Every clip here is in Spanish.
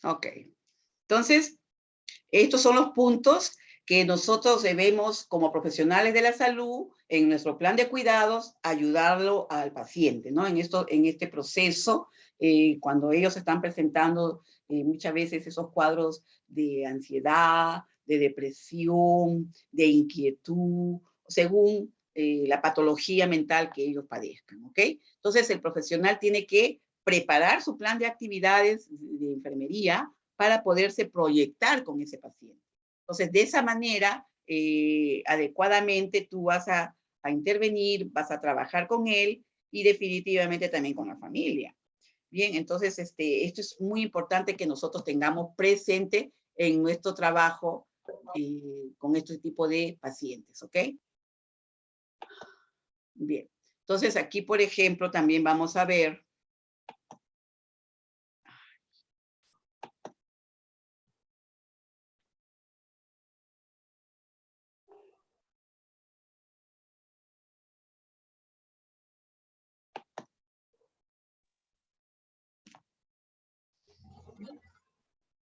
Ok. Entonces, estos son los puntos que nosotros debemos, como profesionales de la salud, en nuestro plan de cuidados, ayudarlo al paciente, ¿no? En este proceso, cuando ellos están presentando muchas veces esos cuadros de ansiedad, de depresión, de inquietud, según la patología mental que ellos padezcan, ¿ok? Entonces, el profesional tiene que preparar su plan de actividades de enfermería para poderse proyectar con ese paciente. Entonces, de esa manera, adecuadamente tú vas a intervenir, vas a trabajar con él y definitivamente también con la familia. Bien, entonces esto es muy importante que nosotros tengamos presente en nuestro trabajo con este tipo de pacientes, ¿ok? Bien, entonces aquí, por ejemplo, también vamos a ver.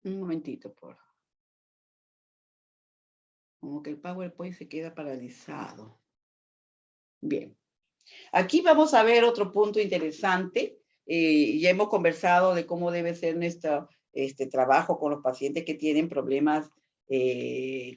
Un momentito, por favor. Como que el PowerPoint se queda paralizado. Bien. Aquí vamos a ver otro punto interesante. Ya hemos conversado de cómo debe ser nuestro trabajo con los pacientes que tienen problemas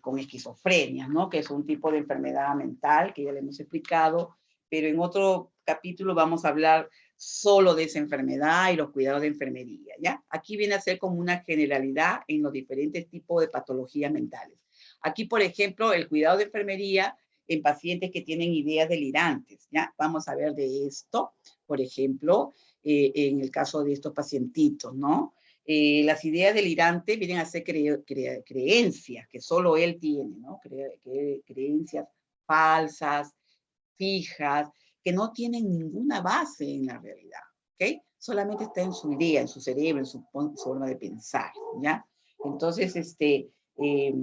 con esquizofrenia, ¿no? Que es un tipo de enfermedad mental que ya le hemos explicado, pero en otro capítulo vamos a hablar solo de esa enfermedad y los cuidados de enfermería, ¿ya? Aquí viene a ser como una generalidad en los diferentes tipos de patologías mentales. Aquí, por ejemplo, el cuidado de enfermería en pacientes que tienen ideas delirantes, ¿ya? Vamos a ver de esto, por ejemplo, en el caso de estos pacientitos, ¿no? Las ideas delirantes vienen a ser creencias que solo él tiene, ¿no? Creencias falsas, fijas, que no tienen ninguna base en la realidad, ¿ok? Solamente está en su idea, en su cerebro, en su forma de pensar, ¿ya? Entonces, eh,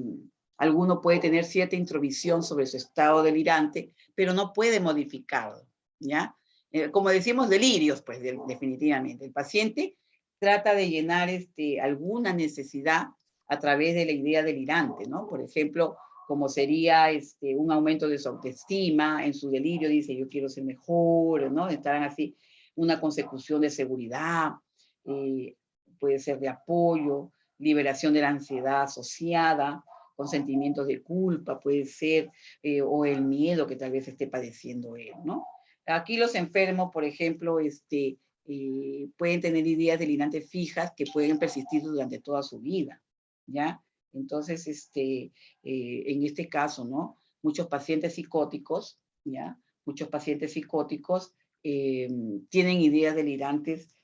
alguno puede tener cierta introvisión sobre su estado delirante, pero no puede modificarlo, ¿ya? Como decimos, delirios, pues, definitivamente. El paciente trata de llenar alguna necesidad a través de la idea delirante, ¿no? Por ejemplo, como sería un aumento de su autoestima, en su delirio dice yo quiero ser mejor, ¿no? Estarán así, una consecución de seguridad, eh, puede ser de apoyo, liberación de la ansiedad asociada, con sentimientos de culpa, puede ser, o el miedo que tal vez esté padeciendo él, ¿no? Aquí los enfermos, por ejemplo, pueden tener ideas delirantes fijas que pueden persistir durante toda su vida, ¿ya? Entonces, en este caso, ¿no? Muchos pacientes psicóticos, ¿ya? Muchos pacientes psicóticos tienen ideas delirantes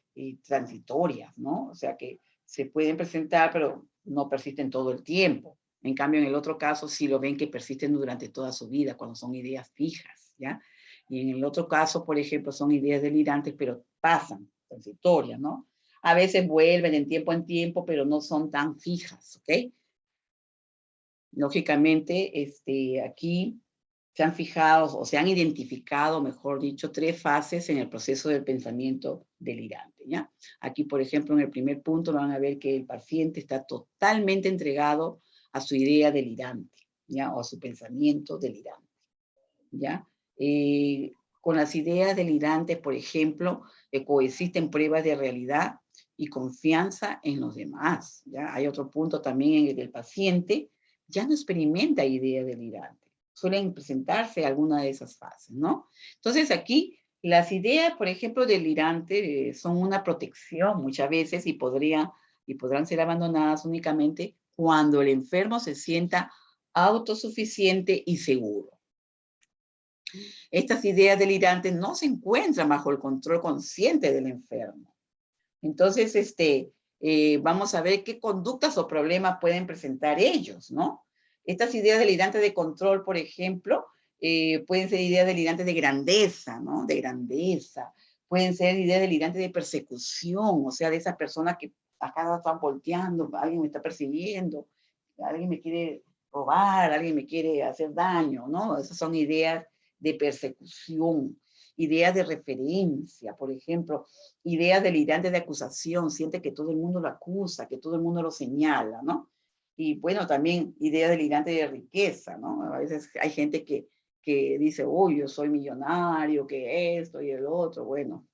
transitorias, ¿no? O sea que se pueden presentar, pero no persisten todo el tiempo. En cambio, en el otro caso, sí lo ven que persisten durante toda su vida, cuando son ideas fijas, ¿ya? Y en el otro caso, por ejemplo, son ideas delirantes, pero pasan, transitorias, ¿no? A veces vuelven en tiempo, pero no son tan fijas, ¿ok? Lógicamente, aquí se han fijado o se han identificado, mejor dicho, 3 fases en el proceso del pensamiento delirante, ¿ya? Aquí, por ejemplo, en el primer punto van a ver que el paciente está totalmente entregado a su idea delirante, ¿ya? O a su pensamiento delirante, ¿ya? Con las ideas delirantes, por ejemplo, coexisten pruebas de realidad y confianza en los demás, ¿ya? Hay otro punto también en el que el paciente ya no experimenta ideas delirantes. Suelen presentarse alguna de esas fases, ¿no? Entonces aquí las ideas, por ejemplo, delirantes son una protección muchas veces y podrán ser abandonadas únicamente cuando el enfermo se sienta autosuficiente y seguro. Estas ideas delirantes no se encuentran bajo el control consciente del enfermo. Entonces, vamos a ver qué conductas o problemas pueden presentar ellos, ¿no? Estas ideas delirantes de control, por ejemplo, pueden ser ideas delirantes de grandeza, ¿no? De grandeza. Pueden ser ideas delirantes de persecución, o sea, de esas personas que acá están volteando, alguien me está persiguiendo, alguien me quiere robar, alguien me quiere hacer daño, ¿no? Esas son ideas de persecución. ideas de referencia, por ejemplo, ideas delirantes de acusación, siente que todo el mundo lo acusa, que todo el mundo lo señala, ¿no? Y bueno, también ideas delirantes de riqueza, ¿no? A veces hay gente que dice, uy, yo soy millonario, que esto y el otro, bueno,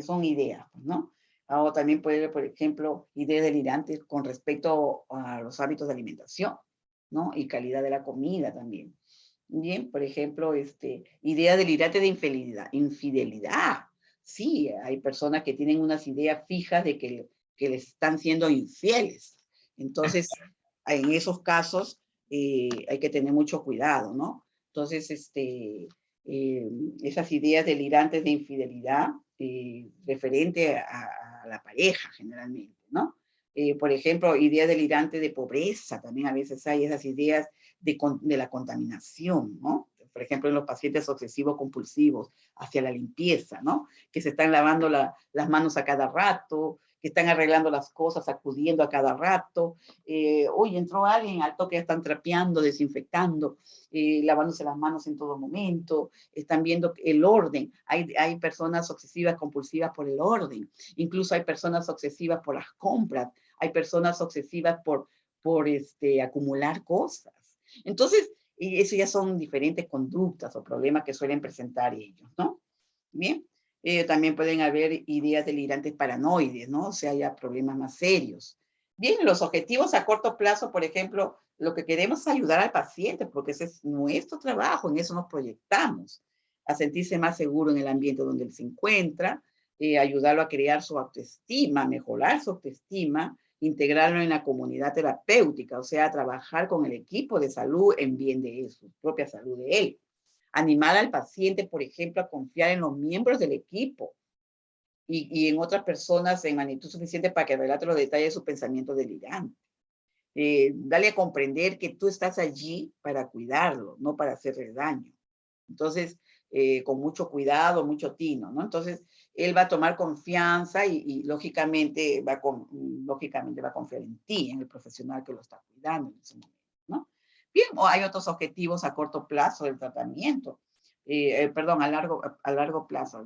son ideas, ¿no? O también puede haber, por ejemplo, ideas delirantes con respecto a los hábitos de alimentación, ¿no? Y calidad de la comida también. Bien, por ejemplo, idea delirante de infidelidad. Sí, hay personas que tienen unas ideas fijas de que les están siendo infieles. Entonces, en esos casos hay que tener mucho cuidado, ¿no? Entonces, esas ideas delirantes de infidelidad referente a la pareja generalmente, ¿no? Por ejemplo, ideas delirantes de pobreza, también a veces hay esas ideas de la contaminación, ¿no? Por ejemplo, en los pacientes obsesivos compulsivos hacia la limpieza, ¿no? Que se están lavando las manos a cada rato, que están arreglando las cosas, acudiendo a cada rato. Hoy entró alguien, al toque están trapeando, desinfectando, lavándose las manos en todo momento, están viendo el orden. Hay personas obsesivas compulsivas por el orden, incluso hay personas obsesivas por las compras, hay personas obsesivas por acumular cosas. Entonces, eso ya son diferentes conductas o problemas que suelen presentar ellos, ¿no? Bien, también pueden haber ideas delirantes paranoides, ¿no? O sea, ya problemas más serios. Bien, los objetivos a corto plazo, por ejemplo, lo que queremos es ayudar al paciente, porque ese es nuestro trabajo, en eso nos proyectamos, a sentirse más seguro en el ambiente donde él se encuentra, ayudarlo a crear su autoestima, mejorar su autoestima, integrarlo en la comunidad terapéutica, o sea, trabajar con el equipo de salud en bien de su propia salud de él. Animar al paciente, por ejemplo, a confiar en los miembros del equipo y en otras personas en magnitud suficiente para que relate los detalles de su pensamiento delirante. Dale a comprender que tú estás allí para cuidarlo, no para hacerle daño. Entonces, con mucho cuidado, mucho tino, ¿no? Entonces, él va a tomar confianza y lógicamente lógicamente va a confiar en ti, en el profesional que lo está cuidando en ese momento, ¿no? Bien, o hay otros objetivos a corto plazo del tratamiento, perdón, a largo plazo,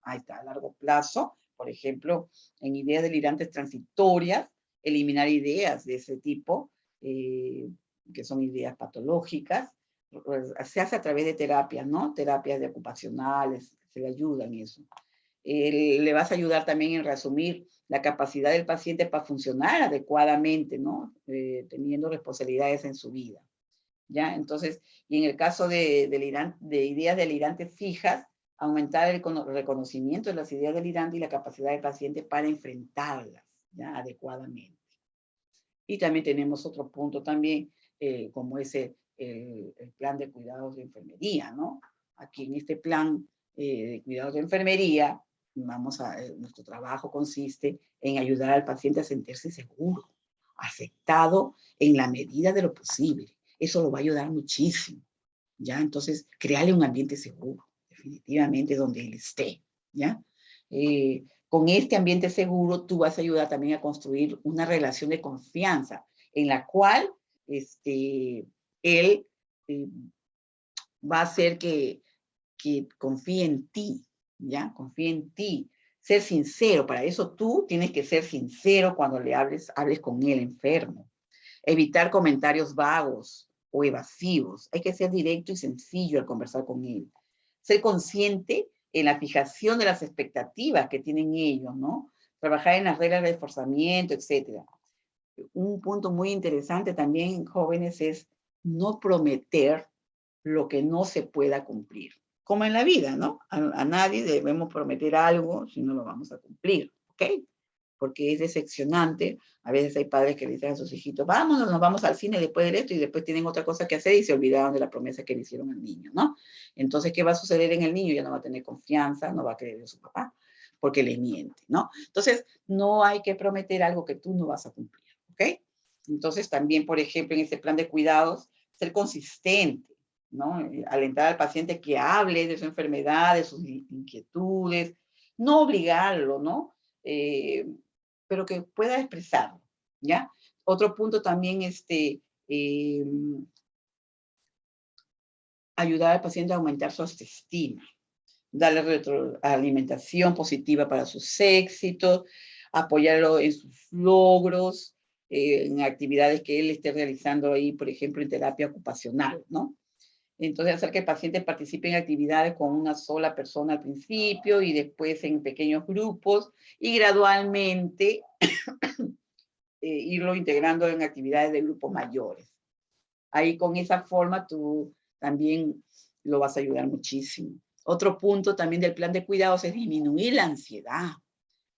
ahí está, a largo plazo, por ejemplo, en ideas delirantes transitorias, eliminar ideas de ese tipo, que son ideas patológicas, se hace a través de terapias, ¿no? Terapias de ocupacionales, se le ayuda en eso. Le vas a ayudar también en resumir la capacidad del paciente para funcionar adecuadamente, ¿no? Teniendo responsabilidades en su vida, ¿ya? Entonces, y en el caso de ideas delirantes fijas, aumentar el reconocimiento de las ideas delirantes y la capacidad del paciente para enfrentarlas, ¿ya? Adecuadamente. Y también tenemos otro punto también, como es el plan de cuidados de enfermería, ¿no? Aquí en este plan de cuidados de enfermería, nuestro trabajo consiste en ayudar al paciente a sentirse seguro, aceptado en la medida de lo posible. Eso lo va a ayudar muchísimo, ¿ya? Entonces, crearle un ambiente seguro, definitivamente, donde él esté, ¿ya? Con este ambiente seguro, tú vas a ayudar también a construir una relación de confianza en la cual él eh, va a hacer que confíe en ti, ¿ya? Confíe en ti. Ser sincero, para eso tú tienes que ser sincero cuando le hables con él enfermo. Evitar comentarios vagos o evasivos. Hay que ser directo y sencillo al conversar con él. Ser consciente en la fijación de las expectativas que tienen ellos, ¿no? Trabajar en las reglas de esforzamiento, etc. Un punto muy interesante también, jóvenes, es no prometer lo que no se pueda cumplir. Como en la vida, ¿no? A nadie debemos prometer algo si no lo vamos a cumplir, ¿ok? Porque es decepcionante. A veces hay padres que le dicen a sus hijitos, vámonos, nos vamos al cine después de esto, y después tienen otra cosa que hacer y se olvidaron de la promesa que le hicieron al niño, ¿no? Entonces, ¿qué va a suceder en el niño? Ya no va a tener confianza, no va a creer en su papá, porque le miente, ¿no? Entonces, no hay que prometer algo que tú no vas a cumplir, ¿ok? Entonces, también, por ejemplo, en ese plan de cuidados, ser consistente, ¿no? Alentar al paciente que hable de su enfermedad, de sus inquietudes, no obligarlo, ¿no? Pero que pueda expresarlo, ¿ya? Otro punto también, ayudar al paciente a aumentar su autoestima, darle retroalimentación positiva para sus éxitos, apoyarlo en sus logros, en actividades que él esté realizando ahí, por ejemplo, en terapia ocupacional, ¿no? Entonces, hacer que el paciente participe en actividades con una sola persona al principio y después en pequeños grupos y gradualmente irlo integrando en actividades de grupos mayores. Ahí con esa forma tú también lo vas a ayudar muchísimo. Otro punto también del plan de cuidados es disminuir la ansiedad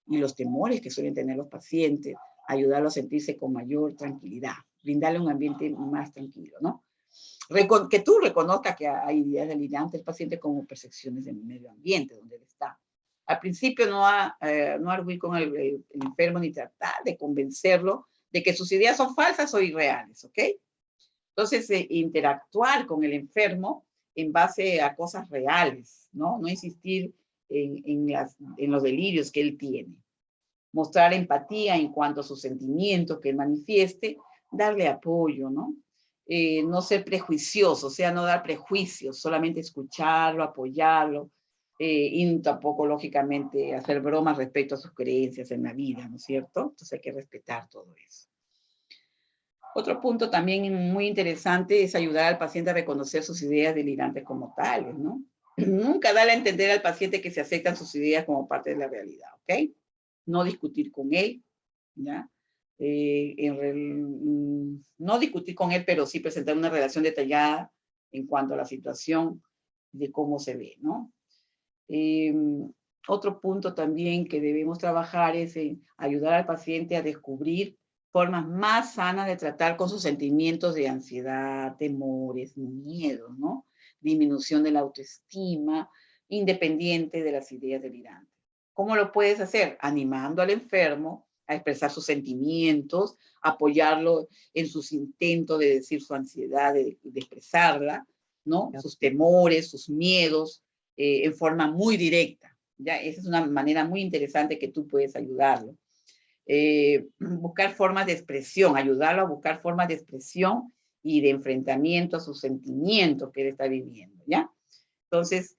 y los temores que suelen tener los pacientes, ayudarlos a sentirse con mayor tranquilidad, brindarle un ambiente más tranquilo, ¿no? Que tú reconozcas que hay ideas delirantes del paciente como percepciones del medio ambiente donde él está. Al principio no arguir con el enfermo ni tratar de convencerlo de que sus ideas son falsas o irreales, ¿ok? Entonces, interactuar con el enfermo en base a cosas reales, ¿no? No insistir en los delirios que él tiene. Mostrar empatía en cuanto a sus sentimientos que él manifieste, darle apoyo, ¿no? No ser prejuicioso, o sea, no dar prejuicios, solamente escucharlo, apoyarlo, y tampoco, lógicamente, hacer bromas respecto a sus creencias en la vida, ¿no es cierto? Entonces hay que respetar todo eso. Otro punto también muy interesante es ayudar al paciente a reconocer sus ideas delirantes como tales, ¿no? Nunca darle a entender al paciente que se aceptan sus ideas como parte de la realidad, ¿ok? No discutir con él, ¿ya? No discutir con él, pero sí presentar una relación detallada en cuanto a la situación de cómo se ve, ¿no? Eh, Otro punto también que debemos trabajar es en ayudar al paciente a descubrir formas más sanas de tratar con sus sentimientos de ansiedad, temores, miedos, ¿no? Disminución de la autoestima, independiente de las ideas delirantes. ¿Cómo lo puedes hacer? Animando al enfermo a expresar sus sentimientos, apoyarlo en sus intentos de decir su ansiedad, de expresarla, ¿no? Sus temores, sus miedos, en forma muy directa. ¿Ya? Esa es una manera muy interesante que tú puedes ayudarlo. Buscar formas de expresión, ayudarlo a buscar formas de expresión y de enfrentamiento a sus sentimientos que él está viviendo, ¿ya? Entonces,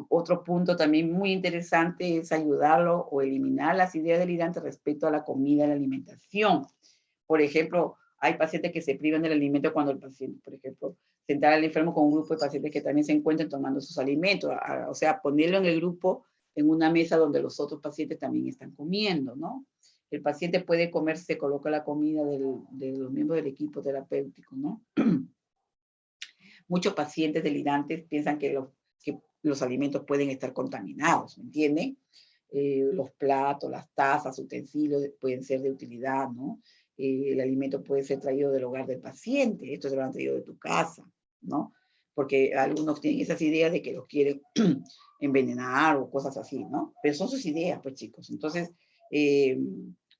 otro punto también muy interesante es ayudarlo o eliminar las ideas delirantes respecto a la comida y la alimentación. Por ejemplo, hay pacientes que se privan del alimento cuando el paciente, por ejemplo, sentar al enfermo con un grupo de pacientes que también se encuentran tomando sus alimentos, o sea, ponerlo en el grupo en una mesa donde los otros pacientes también están comiendo, ¿no? El paciente puede comer, se coloca la comida de los miembros del equipo terapéutico, ¿no? Muchos pacientes delirantes piensan que los alimentos pueden estar contaminados, ¿me entienden? Los platos, las tazas, utensilios pueden ser de utilidad, ¿no? El alimento puede ser traído del hogar del paciente, esto se lo han traído de tu casa, ¿no? Porque algunos tienen esas ideas de que los quieren envenenar o cosas así, ¿no? Pero son sus ideas, pues chicos. Entonces,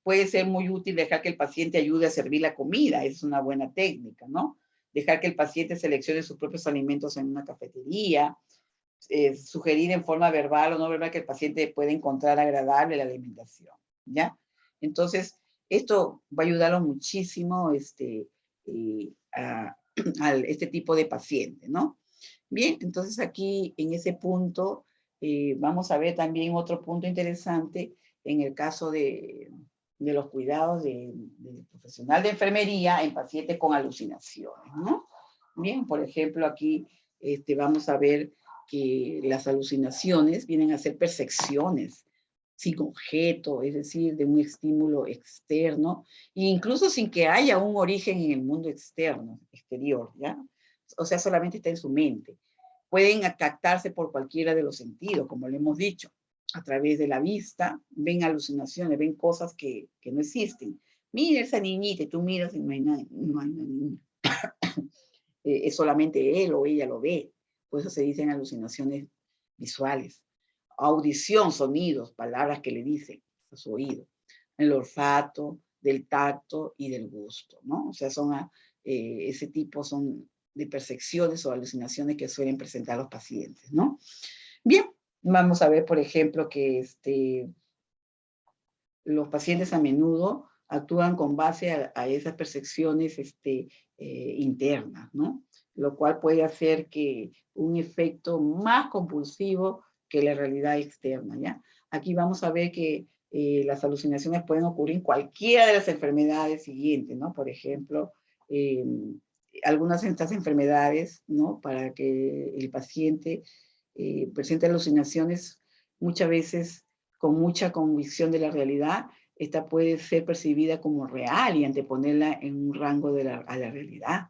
puede ser muy útil dejar que el paciente ayude a servir la comida, es una buena técnica, ¿no? Dejar que el paciente seleccione sus propios alimentos en una cafetería, sugerir en forma verbal o no verbal que el paciente pueda encontrar agradable la alimentación, ¿ya? Entonces, esto va a ayudarlo muchísimo a este tipo de paciente, ¿no? Bien, entonces aquí en ese punto vamos a ver también otro punto interesante en el caso de los cuidados del profesional de enfermería en pacientes con alucinaciones, ¿no? Bien, por ejemplo, aquí vamos a ver que las alucinaciones vienen a ser percepciones sin objeto, es decir, de un estímulo externo, e incluso sin que haya un origen en el mundo externo, exterior, ¿ya? O sea, solamente está en su mente. Pueden captarse por cualquiera de los sentidos, como lo hemos dicho, a través de la vista, ven alucinaciones, ven cosas que no existen. Mira esa niñita, y tú miras y no hay una niña. Es solamente él o ella lo ve. Por eso se dicen alucinaciones visuales. Audición, sonidos, palabras que le dicen a su oído. El olfato, del tacto y del gusto, ¿no? O sea, ese tipo son de percepciones o alucinaciones que suelen presentar los pacientes, ¿no? Bien, vamos a ver, por ejemplo, que los pacientes a menudo actúan con base a esas percepciones internas, ¿no? Lo cual puede hacer que un efecto más compulsivo que la realidad externa, ¿ya? Aquí vamos a ver que las alucinaciones pueden ocurrir en cualquiera de las enfermedades siguientes, ¿no? Por ejemplo, algunas de estas enfermedades, ¿no? Para que el paciente presente alucinaciones, muchas veces con mucha convicción de la realidad, esta puede ser percibida como real y anteponerla en un rango a la realidad.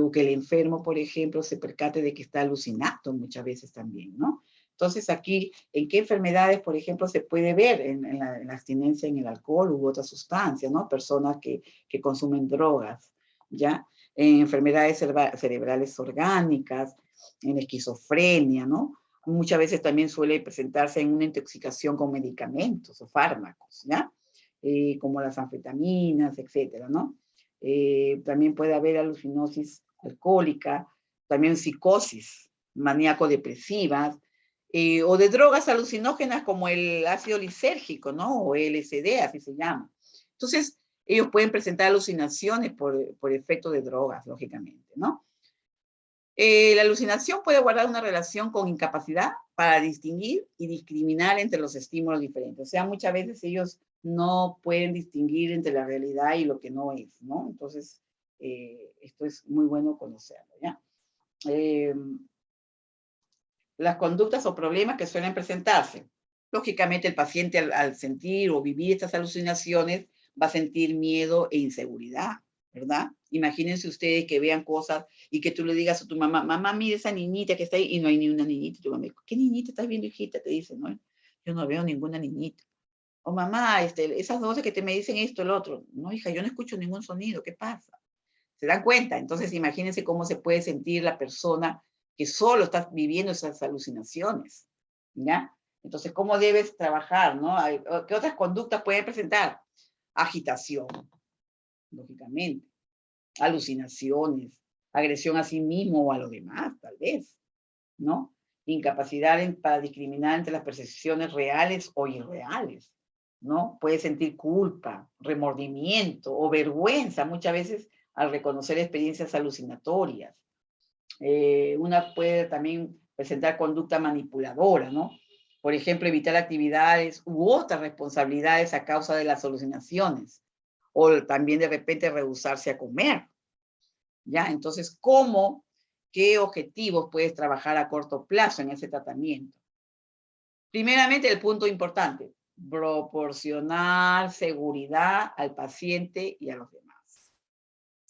O que el enfermo, por ejemplo, se percate de que está alucinando muchas veces también, ¿no? Entonces aquí, ¿en qué enfermedades, por ejemplo, se puede ver en la abstinencia en el alcohol u otras sustancias, ¿no? Personas que consumen drogas, ¿ya? En enfermedades cerebrales orgánicas, en esquizofrenia, ¿no? Muchas veces también suele presentarse en una intoxicación con medicamentos o fármacos, ¿ya? Como las anfetaminas, etcétera, ¿no? También puede haber alucinosis alcohólica, también psicosis maníaco-depresivas, o de drogas alucinógenas como el ácido lisérgico, ¿no? O LSD, así se llama. Entonces, ellos pueden presentar alucinaciones por efecto de drogas, lógicamente, ¿no? La alucinación puede guardar una relación con incapacidad para distinguir y discriminar entre los estímulos diferentes. O sea, muchas veces ellos no pueden distinguir entre la realidad y lo que no es, ¿no? Entonces, esto es muy bueno conocerlo, ¿ya? Las conductas o problemas que suelen presentarse. Lógicamente, el paciente al sentir o vivir estas alucinaciones va a sentir miedo e inseguridad, ¿verdad? Imagínense ustedes que vean cosas y que tú le digas a tu mamá, mamá, mira esa niñita que está ahí, y no hay ni una niñita. Y tu mamá, ¿qué niñita estás viendo, hijita? Te dice, ¿no? Yo no veo ninguna niñita. O mamá, esas voces que te me dicen esto, el otro. No, hija, yo no escucho ningún sonido. ¿Qué pasa? ¿Se dan cuenta? Entonces, imagínense cómo se puede sentir la persona que solo está viviendo esas alucinaciones, ¿ya? Entonces, ¿cómo debes trabajar, no? ¿Qué otras conductas pueden presentar? Agitación, lógicamente, alucinaciones, agresión a sí mismo o a los demás, tal vez, ¿no? Incapacidad para discriminar entre las percepciones reales o irreales, ¿no? Puede sentir culpa, remordimiento o vergüenza muchas veces al reconocer experiencias alucinatorias. Una puede también presentar conducta manipuladora, ¿no? Por ejemplo, evitar actividades u otras responsabilidades a causa de las alucinaciones. O también de repente rehusarse a comer, ¿ya? Entonces, qué objetivos puedes trabajar a corto plazo en ese tratamiento? Primeramente, el punto importante, proporcionar seguridad al paciente y a los demás.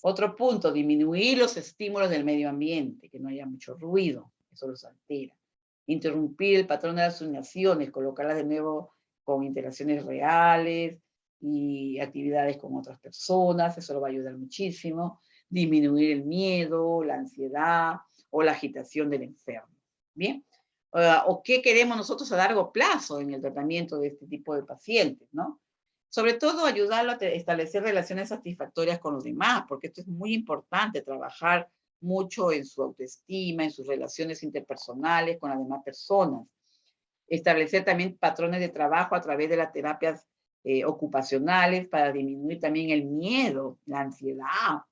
Otro punto, disminuir los estímulos del medio ambiente, que no haya mucho ruido, eso los altera. Interrumpir el patrón de las alucinaciones, colocarlas de nuevo con interacciones reales y actividades con otras personas, eso lo va a ayudar muchísimo. Disminuir el miedo, la ansiedad o la agitación del enfermo. ¿Bien? ¿O qué queremos nosotros a largo plazo en el tratamiento de este tipo de pacientes, ¿no? Sobre todo ayudarlo a establecer relaciones satisfactorias con los demás, porque esto es muy importante, trabajar mucho en su autoestima, en sus relaciones interpersonales con las demás personas. Establecer también patrones de trabajo a través de las terapias ocupacionales para disminuir también el miedo, la ansiedad,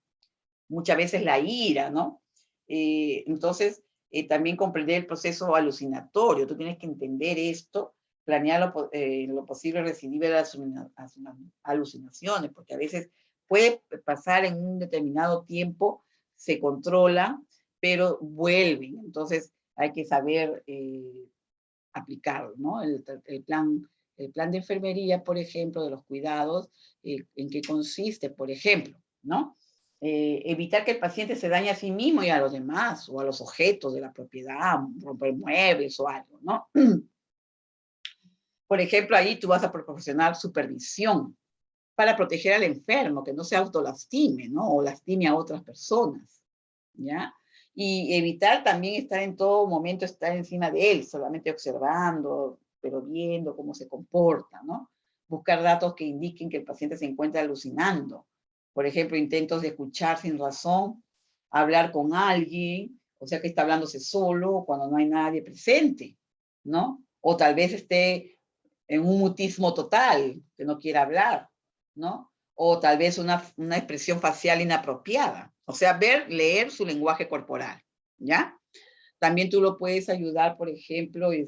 muchas veces la ira, ¿no? Entonces, también comprender el proceso alucinatorio. Tú tienes que entender esto, planear lo posible recibir las alucinaciones, porque a veces puede pasar en un determinado tiempo, se controla, pero vuelven. Entonces, hay que saber aplicarlo, ¿no? El plan de enfermería, por ejemplo, de los cuidados, ¿en qué consiste, por ejemplo, ¿no? Evitar que el paciente se dañe a sí mismo y a los demás, o a los objetos de la propiedad, romper muebles o algo, ¿no? Por ejemplo, ahí tú vas a proporcionar supervisión para proteger al enfermo, que no se autolastime, ¿no? O lastime a otras personas, ¿ya? Y evitar también estar en todo momento, estar encima de él, solamente observando, pero viendo cómo se comporta, ¿no? Buscar datos que indiquen que el paciente se encuentra alucinando. Por ejemplo, intentos de escuchar sin razón, hablar con alguien, o sea que está hablándose solo cuando no hay nadie presente, ¿no? O tal vez esté en un mutismo total, que no quiera hablar, ¿no? O tal vez una expresión facial inapropiada. O sea, leer su lenguaje corporal, ¿ya? También tú lo puedes ayudar, por ejemplo, en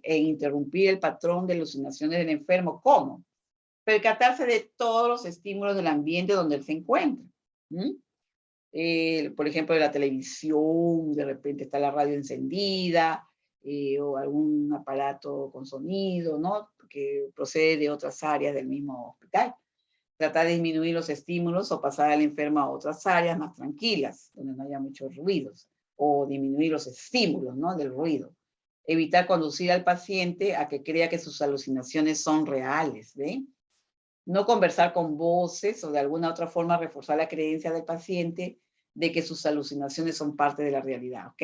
interrumpir el patrón de alucinaciones del enfermo. ¿Cómo? Percatarse de todos los estímulos del ambiente donde él se encuentra. ¿Mm? Por ejemplo, de la televisión, de repente está la radio encendida, o algún aparato con sonido, ¿no? Que procede de otras áreas del mismo hospital. Tratar de disminuir los estímulos o pasar al enfermo a otras áreas más tranquilas, donde no haya muchos ruidos, o disminuir los estímulos, ¿no? Del ruido. Evitar conducir al paciente a que crea que sus alucinaciones son reales, ¿ve? No conversar con voces o de alguna otra forma reforzar la creencia del paciente de que sus alucinaciones son parte de la realidad, ¿ok?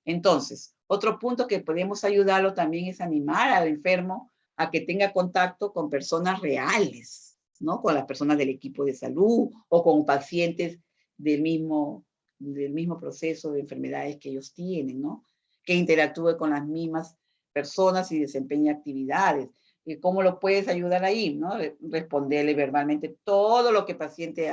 Entonces, otro punto que podemos ayudarlo también es animar al enfermo a que tenga contacto con personas reales, ¿no? Con las personas del equipo de salud o con pacientes del mismo proceso de enfermedades que ellos tienen, ¿no? Que interactúe con las mismas personas y desempeñe actividades. ¿Y cómo lo puedes ayudar ahí? ¿No? Responderle verbalmente todo lo que el paciente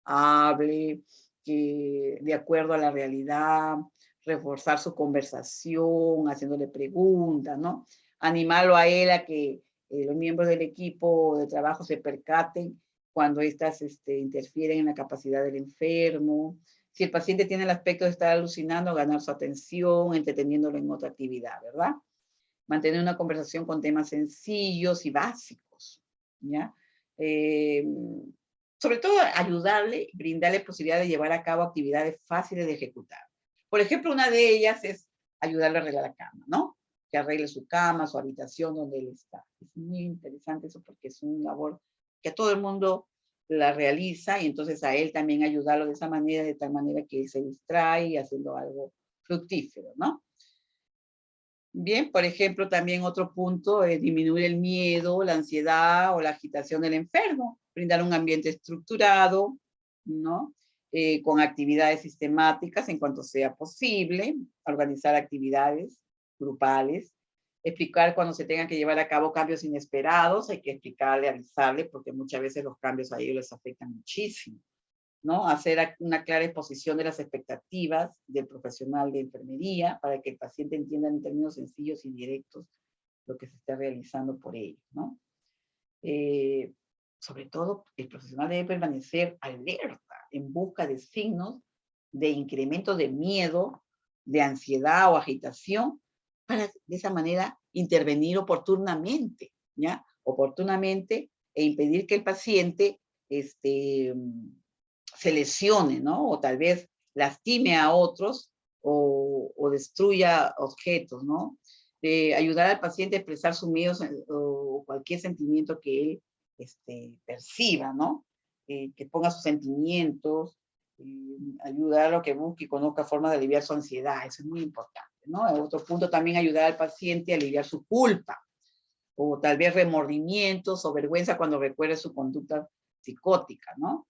hable, que de acuerdo a la realidad, reforzar su conversación, haciéndole preguntas, ¿no? Animarlo a él a que los miembros del equipo de trabajo se percaten cuando éstas interfieren en la capacidad del enfermo. Si el paciente tiene el aspecto de estar alucinando, ganar su atención, entreteniéndolo en otra actividad, ¿verdad? Mantener una conversación con temas sencillos y básicos, ¿ya? Eh, Sobre todo ayudarle, brindarle posibilidad de llevar a cabo actividades fáciles de ejecutar. Por ejemplo, una de ellas es ayudarle a arreglar la cama, ¿no? Que arregle su cama, su habitación donde él está. Es muy interesante eso porque es una labor que todo el mundo la realiza y entonces a él también ayudarlo de esa manera, de tal manera que él se distrae haciendo algo fructífero, ¿no? Bien, por ejemplo, también otro punto es disminuir el miedo, la ansiedad o la agitación del enfermo, brindar un ambiente estructurado, ¿no? Con actividades sistemáticas en cuanto sea posible, organizar actividades grupales, explicar cuando se tengan que llevar a cabo cambios inesperados, hay que explicarle, avisarle, porque muchas veces los cambios a ellos les afectan muchísimo. ¿No? Hacer una clara exposición de las expectativas del profesional de enfermería para que el paciente entienda en términos sencillos y directos lo que se está realizando por ellos, ¿no? Eh, Sobre todo, el profesional debe permanecer alerta en busca de signos de incremento de miedo, de ansiedad o agitación, para de esa manera intervenir oportunamente, ¿ya? Oportunamente e impedir que el paciente se lesione, ¿no? O tal vez lastime a otros o destruya objetos, ¿no? Ayudar al paciente a expresar sus miedos o cualquier sentimiento que él perciba, ¿no? Que ponga sus sentimientos, ayudar a lo que busque y conozca formas de aliviar su ansiedad, eso es muy importante, ¿no? En otro punto también ayudar al paciente a aliviar su culpa, o tal vez remordimientos o vergüenza cuando recuerde su conducta psicótica, ¿no?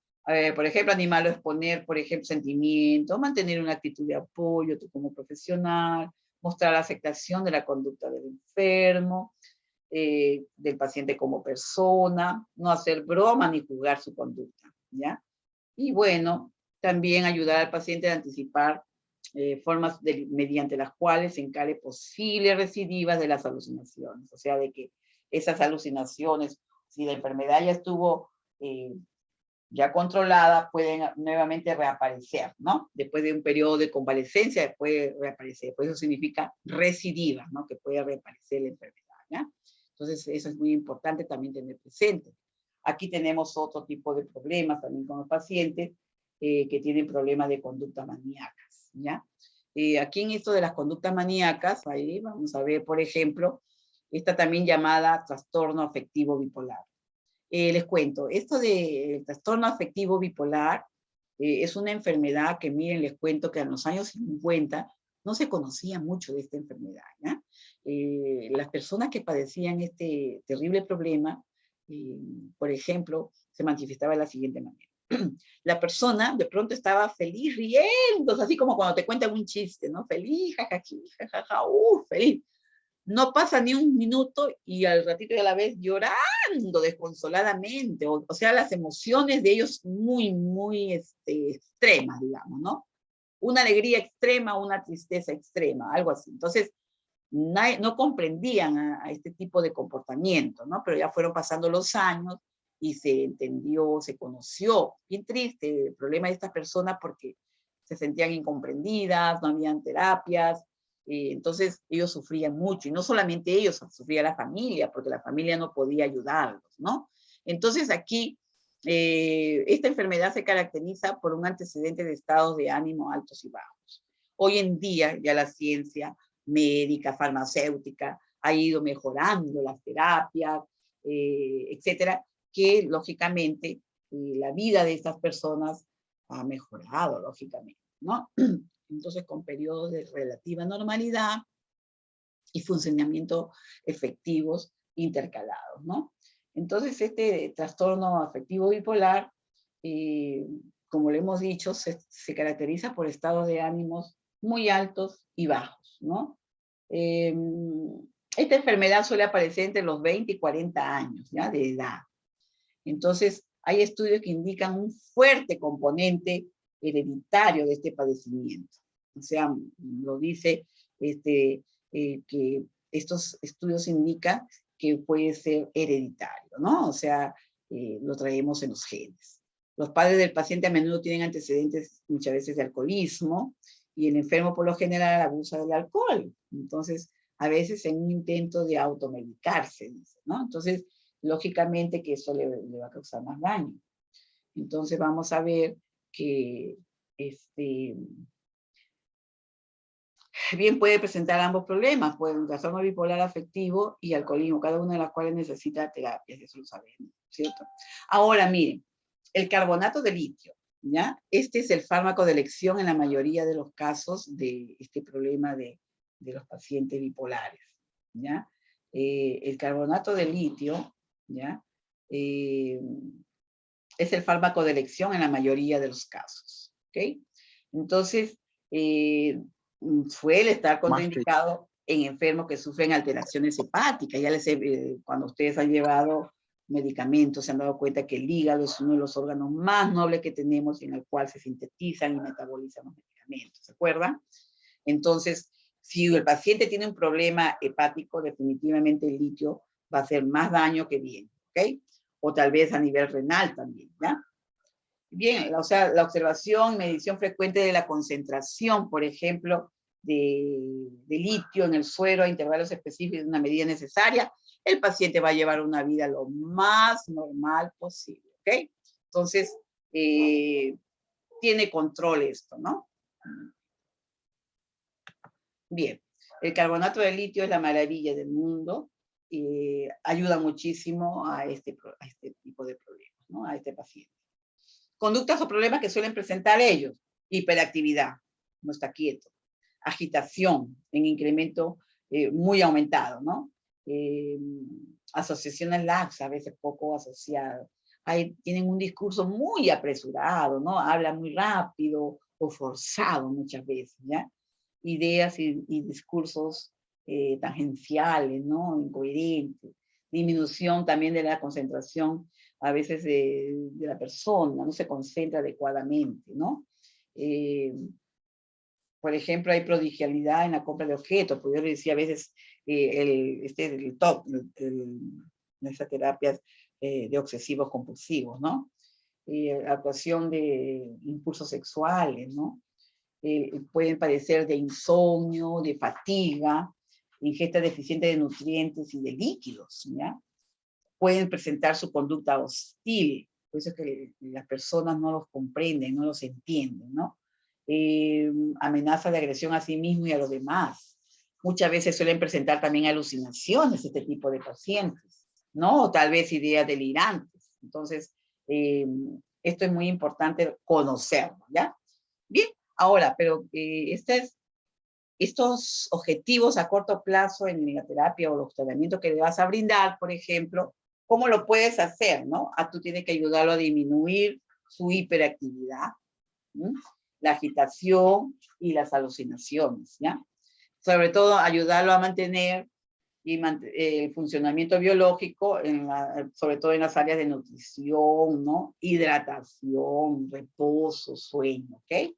Por ejemplo, animarlo a exponer, por ejemplo, sentimientos, mantener una actitud de apoyo tú como profesional, mostrar la aceptación de la conducta del enfermo, del paciente como persona, no hacer broma ni juzgar su conducta, ¿ya? Y bueno, también ayudar al paciente a anticipar mediante las cuales se encare posibles recidivas de las alucinaciones. O sea, de que esas alucinaciones, si la enfermedad ya estuvo ya controlada, pueden nuevamente reaparecer, ¿no? Después de un periodo de convalescencia puede reaparecer. Pues eso significa recidiva, ¿no? Que puede reaparecer la enfermedad, ¿ya? Entonces, eso es muy importante también tener presente. Aquí tenemos otro tipo de problemas también con los pacientes que tienen problemas de conductas maníacas, ¿ya? Aquí en esto de las conductas maníacas, ahí vamos a ver, por ejemplo, esta también llamada trastorno afectivo bipolar. Les cuento, esto de trastorno afectivo bipolar es una enfermedad que, miren, les cuento que en los años 50 no se conocía mucho de esta enfermedad, ¿ya? Las personas que padecían este terrible problema, por ejemplo, se manifestaba de la siguiente manera. La persona de pronto estaba feliz, riendo, así como cuando te cuentan un chiste, ¿no? Feliz, jajají, jajaja, feliz. No pasa ni un minuto y al ratito ya la ves llorando desconsoladamente, o sea, las emociones de ellos muy, muy extremas, digamos, ¿no? una alegría extrema o una tristeza extrema, algo así. Entonces, no comprendían a este tipo de comportamiento, ¿no? Pero ya fueron pasando los años y se entendió, se conoció. Bien triste el problema de estas personas porque se sentían incomprendidas, no habían terapias, entonces ellos sufrían mucho, y no solamente ellos, sufría la familia, porque la familia no podía ayudarlos, ¿no? Entonces aquí, esta enfermedad se caracteriza por un antecedente de estados de ánimo altos y bajos. Hoy en día ya la ciencia médica, farmacéutica, ha ido mejorando las terapias, etcétera, que lógicamente la vida de estas personas ha mejorado, lógicamente, ¿no? Entonces, con periodos de relativa normalidad y funcionamiento efectivos intercalados, ¿no? Entonces, este trastorno afectivo bipolar, como le hemos dicho, se caracteriza por estados de ánimos muy altos y bajos, ¿no? Esta enfermedad suele aparecer entre los 20 y 40 años, ¿ya? De edad. Entonces, hay estudios que indican un fuerte componente hereditario de este padecimiento. O sea, lo dice que estos estudios indican que puede ser hereditario, ¿no? O sea, lo traemos en los genes. Los padres del paciente a menudo tienen antecedentes muchas veces de alcoholismo, y el enfermo por lo general abusa del alcohol. Entonces, a veces en un intento de automedicarse, ¿no? Entonces, lógicamente que eso le va a causar más daño. Entonces vamos a ver que bien puede presentar ambos problemas, pues un trastorno bipolar afectivo y alcoholismo, cada una de las cuales necesita terapias, eso lo sabemos, ¿cierto? Ahora, miren, el carbonato de litio, ¿ya? Este es el fármaco de elección en la mayoría de los casos de este problema de los pacientes bipolares, ¿ya? El carbonato de litio, ¿ya? Es el fármaco de elección en la mayoría de los casos, ¿ok? Entonces, suele estar contraindicado en enfermos que sufren alteraciones hepáticas. Ya les cuando ustedes han llevado medicamentos, se han dado cuenta que el hígado es uno de los órganos más nobles que tenemos y en el cual se sintetizan y metabolizan los medicamentos, ¿se acuerdan? Entonces, si el paciente tiene un problema hepático, definitivamente el litio va a hacer más daño que bien, ¿ok? O tal vez a nivel renal también, ¿ya? Bien, o sea, la observación, medición frecuente de la concentración, por ejemplo, de litio en el suero a intervalos específicos de una medida necesaria, el paciente va a llevar una vida lo más normal posible, ¿ok? Entonces, tiene control esto, ¿no? Bien, el carbonato de litio es la maravilla del mundo, ayuda muchísimo a este tipo de problemas, ¿no? A este paciente. Conductas o problemas que suelen presentar ellos: hiperactividad, no está quieto; agitación en incremento muy aumentado, ¿no? Asociaciones laxas, a veces poco asociadas. Tienen un discurso muy apresurado, ¿no? Hablan muy rápido o forzado muchas veces, ¿ya? Ideas y discursos tangenciales, ¿no? Incoherentes. Disminución también de la concentración a veces de la persona, no se concentra adecuadamente, ¿no? Por ejemplo, hay prodigialidad en la compra de objetos, pues yo le decía a veces el top, en esas terapias de obsesivos compulsivos, ¿no? Actuación de impulsos sexuales, ¿no? Pueden padecer de insomnio, de fatiga, ingesta deficiente de nutrientes y de líquidos, ¿ya? Pueden presentar su conducta hostil, por eso es que las personas no los comprenden, no los entienden, ¿no? Amenaza de agresión a sí mismo y a los demás. Muchas veces suelen presentar también alucinaciones este tipo de pacientes, ¿no? O tal vez ideas delirantes. Entonces, esto es muy importante conocerlo, ¿ya? Bien, ahora, pero estos objetivos a corto plazo en la terapia o los tratamientos que le vas a brindar, por ejemplo, ¿cómo lo puedes hacer, no? Tú tienes que ayudarlo a disminuir su hiperactividad, ¿sí? La agitación y las alucinaciones, ¿ya? Sobre todo, ayudarlo a mantener el funcionamiento biológico, sobre todo en las áreas de nutrición, ¿no? Hidratación, reposo, sueño, ¿ok?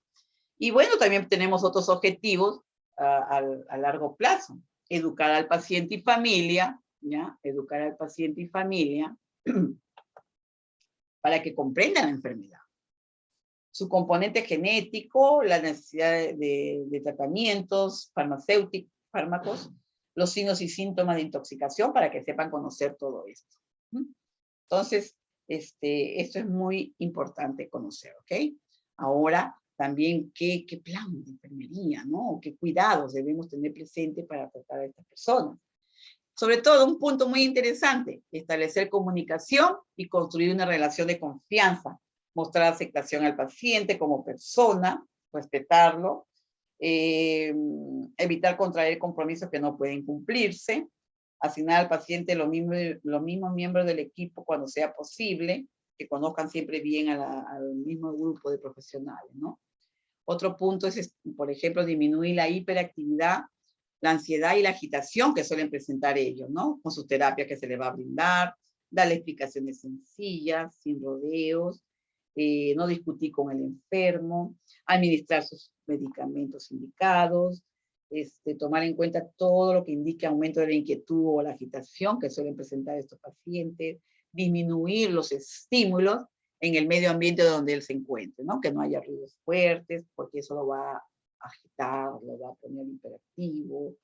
Y bueno, también tenemos otros objetivos a largo plazo. Educar al paciente y familia, ¿ya? Educar al paciente y familia para que comprendan la enfermedad. Su componente genético, la necesidad de tratamientos, fármacos, los signos y síntomas de intoxicación para que sepan conocer todo esto. Entonces, esto es muy importante conocer, ¿ok? Ahora, también, ¿qué plan de enfermería, no? ¿Qué cuidados debemos tener presente para tratar a estas personas? Sobre todo, un punto muy interesante, establecer comunicación y construir una relación de confianza, mostrar aceptación al paciente como persona, respetarlo, evitar contraer compromisos que no pueden cumplirse, asignar al paciente los mismos miembros del equipo cuando sea posible, que conozcan siempre bien al mismo grupo de profesionales, ¿no? Otro punto es, por ejemplo, disminuir la hiperactividad, la ansiedad y la agitación que suelen presentar ellos, ¿no? Con sus terapias que se les va a brindar, darle explicaciones sencillas, sin rodeos, no discutir con el enfermo, administrar sus medicamentos indicados, tomar en cuenta todo lo que indique aumento de la inquietud o la agitación que suelen presentar estos pacientes, disminuir los estímulos en el medio ambiente donde él se encuentre, ¿no? Que no haya ruidos fuertes, porque eso lo va a agitar, lo va a poner hiperactivo,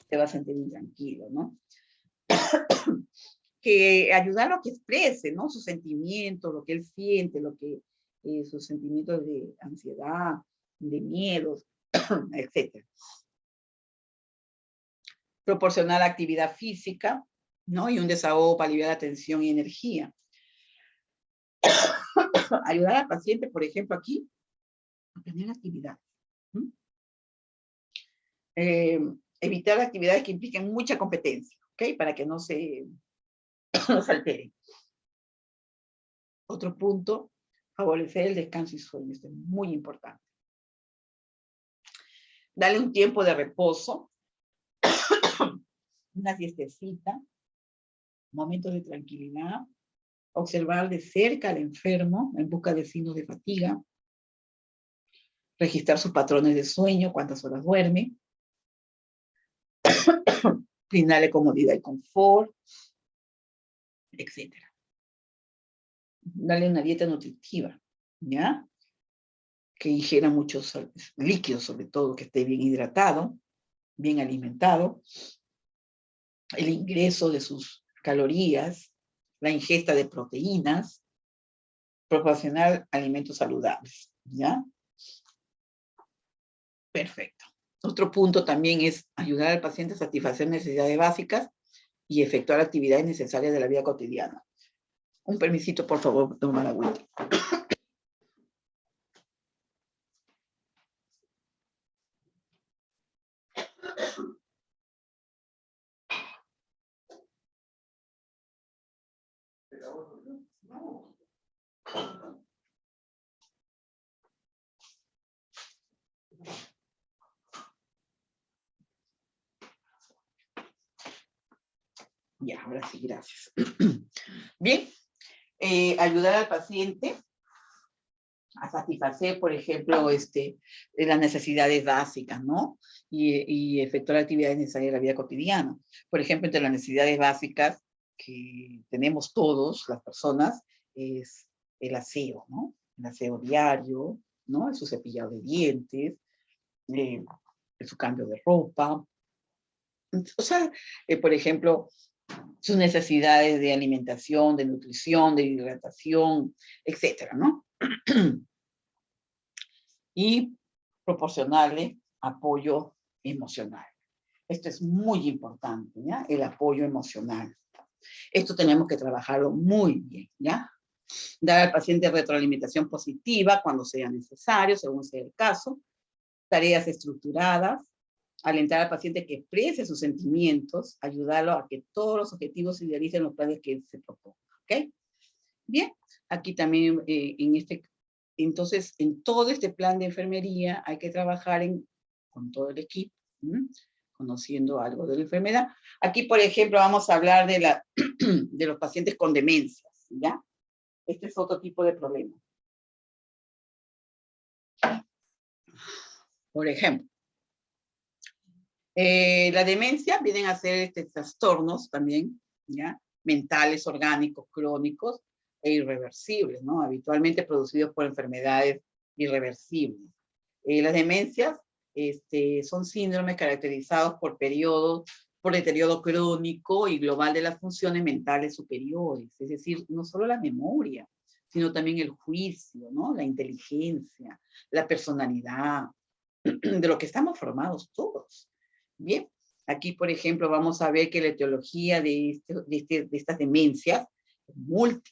se va a sentir intranquilo, ¿no? Que ayudarlo a que exprese, ¿no? Sus sentimientos, lo que él siente, sus sentimientos de ansiedad, de miedos, etc. Proporcionar actividad física, ¿no? Y un desahogo para aliviar la tensión y energía. Ayudar al paciente, por ejemplo, aquí, a tener actividad. Evitar actividades que impliquen mucha competencia, ¿ok? Para que no se alteren. Otro punto, favorecer el descanso y sueño. Esto es muy importante. Darle un tiempo de reposo, una siestecita, momentos de tranquilidad, observar de cerca al enfermo en busca de signos de fatiga, registrar sus patrones de sueño, cuántas horas duerme, brindarle comodidad y confort, etc. Darle una dieta nutritiva, ¿ya? Que ingiera muchos líquidos, sobre todo, que esté bien hidratado, bien alimentado, el ingreso de sus calorías, la ingesta de proteínas, proporcionar alimentos saludables, ¿ya? Perfecto. Otro punto también es ayudar al paciente a satisfacer necesidades básicas y efectuar actividades necesarias de la vida cotidiana. Un permisito, por favor, tomar agua. Ya, ahora sí, gracias. Bien, ayudar al paciente a satisfacer, por ejemplo, las necesidades básicas, ¿no? Y efectuar actividades necesarias de la vida cotidiana. Por ejemplo, entre las necesidades básicas que tenemos todos, las personas, es el aseo, ¿no? El aseo diario, ¿no? Su cepillado de dientes, su cambio de ropa. O sea, por ejemplo, sus necesidades de alimentación, de nutrición, de hidratación, etcétera, ¿no? Y proporcionarle apoyo emocional. Esto es muy importante, ¿ya? El apoyo emocional. Esto tenemos que trabajarlo muy bien, ¿ya? Dar al paciente retroalimentación positiva cuando sea necesario, según sea el caso. Tareas estructuradas. Alentar al paciente que exprese sus sentimientos. Ayudarlo a que todos los objetivos se realicen los planes que él se proponga, ¿ok? Bien, aquí también entonces, en todo este plan de enfermería hay que trabajar con todo el equipo, conociendo algo de la enfermedad. Aquí, por ejemplo, vamos a hablar de los pacientes con demencias, ¿ya? Este es otro tipo de problema. Por ejemplo, la demencia vienen a ser trastornos también, ¿ya? Mentales, orgánicos, crónicos e irreversibles, ¿no? Habitualmente producidos por enfermedades irreversibles. Las demencias son síndromes caracterizados por periodos, por deterioro crónico y global de las funciones mentales superiores, es decir, no solo la memoria, sino también el juicio, ¿no? La inteligencia, la personalidad, de lo que estamos formados todos. Bien, aquí, por ejemplo, vamos a ver que la etiología de estas demencias es múltiple.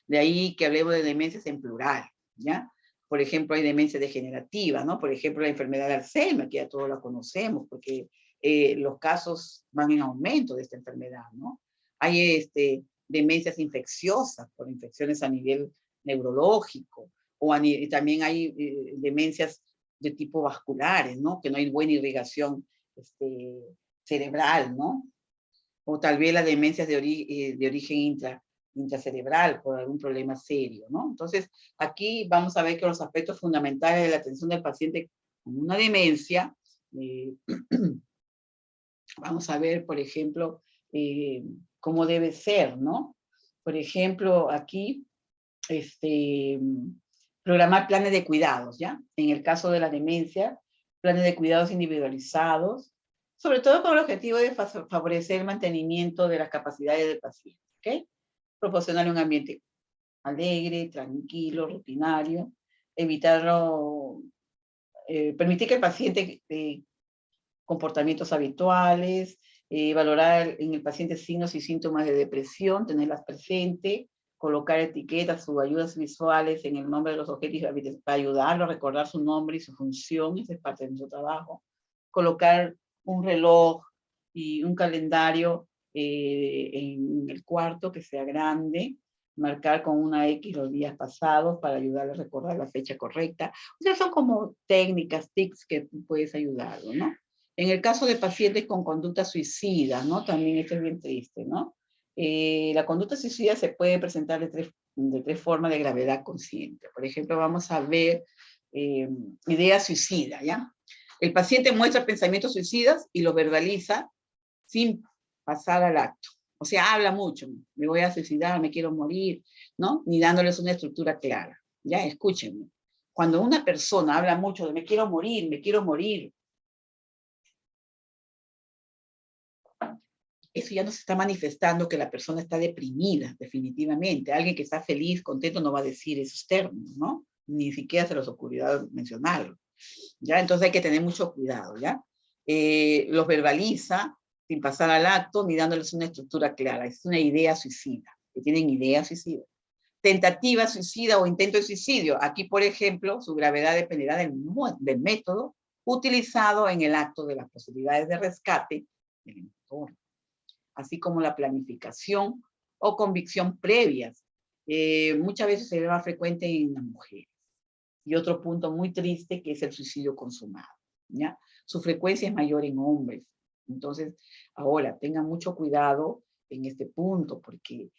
De ahí que hablemos de demencias en plural, ¿ya? Por ejemplo, hay demencia degenerativa, ¿no? Por ejemplo, la enfermedad de Alzheimer, que ya todos la conocemos, porque los casos van en aumento de esta enfermedad, ¿no? Hay demencias infecciosas, por infecciones a nivel neurológico, también hay demencias de tipo vasculares, ¿no? Que no hay buena irrigación cerebral, ¿no? O tal vez las demencias de origen intracerebral por algún problema serio, ¿no? Entonces, aquí vamos a ver que los aspectos fundamentales de la atención del paciente con una demencia, vamos a ver, por ejemplo, cómo debe ser, ¿no? Por ejemplo, aquí, programar planes de cuidados, ¿ya? En el caso de la demencia, planes de cuidados individualizados, sobre todo con el objetivo de favorecer el mantenimiento de las capacidades del paciente, ¿ok? Proporcionar un ambiente alegre, tranquilo, rutinario, evitarlo, permitir que el paciente comportamientos habituales, valorar en el paciente signos y síntomas de depresión, tenerlas presentes, colocar etiquetas o ayudas visuales en el nombre de los objetos para ayudarlo a recordar su nombre y su función, esa es parte de nuestro trabajo. Colocar un reloj y un calendario en el cuarto que sea grande, marcar con una X los días pasados para ayudarle a recordar la fecha correcta. O sea, son como técnicas, tips que tú puedes ayudarlo, ¿no? En el caso de pacientes con conducta suicida, ¿no? También esto es bien triste, ¿no? La conducta suicida se puede presentar de tres formas de gravedad consciente. Por ejemplo, vamos a ver idea suicida, ¿ya? El paciente muestra pensamientos suicidas y los verbaliza sin pasar al acto. O sea, habla mucho, me voy a suicidar, me quiero morir, ¿no? Ni dándoles una estructura clara. Ya, escúchenme. Cuando una persona habla mucho de me quiero morir, eso ya nos está manifestando que la persona está deprimida, definitivamente. Alguien que está feliz, contento, no va a decir esos términos, ¿no? Ni siquiera se les ocurrirá mencionarlo. ¿Ya? Entonces hay que tener mucho cuidado, ¿ya? Los verbaliza sin pasar al acto ni dándoles una estructura clara. Es una idea suicida, que tienen idea suicida. Tentativa suicida o intento de suicidio. Aquí, por ejemplo, su gravedad dependerá del método utilizado en el acto de las posibilidades de rescate del entorno, así como la planificación o convicción previas. Muchas veces se ve más frecuente en las mujeres. Y otro punto muy triste que es el suicidio consumado, ¿ya? Su frecuencia es mayor en hombres. Entonces, ahora, tengan mucho cuidado en este punto, porque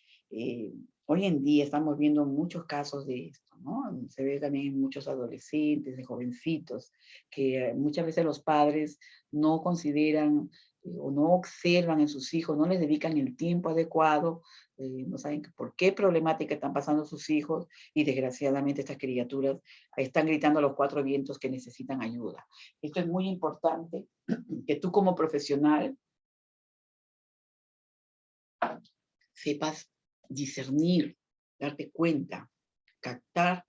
hoy en día estamos viendo muchos casos de esto, ¿no? Se ve también en muchos adolescentes, de jovencitos, que muchas veces los padres no consideran o no observan en sus hijos, no les dedican el tiempo adecuado, no saben por qué problemática están pasando sus hijos y desgraciadamente estas criaturas están gritando a los cuatro vientos que necesitan ayuda. Esto es muy importante, que tú como profesional sepas discernir, darte cuenta, captar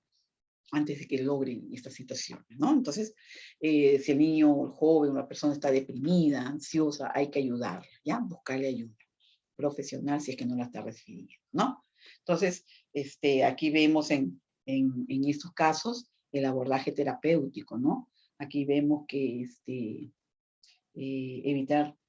antes de que logren estas situaciones, ¿no? Entonces, si el niño, el joven, una persona está deprimida, ansiosa, hay que ayudarla, ¿ya? Buscarle ayuda profesional si es que no la está recibiendo, ¿no? Entonces, aquí vemos en estos casos el abordaje terapéutico, ¿no? Aquí vemos que evitar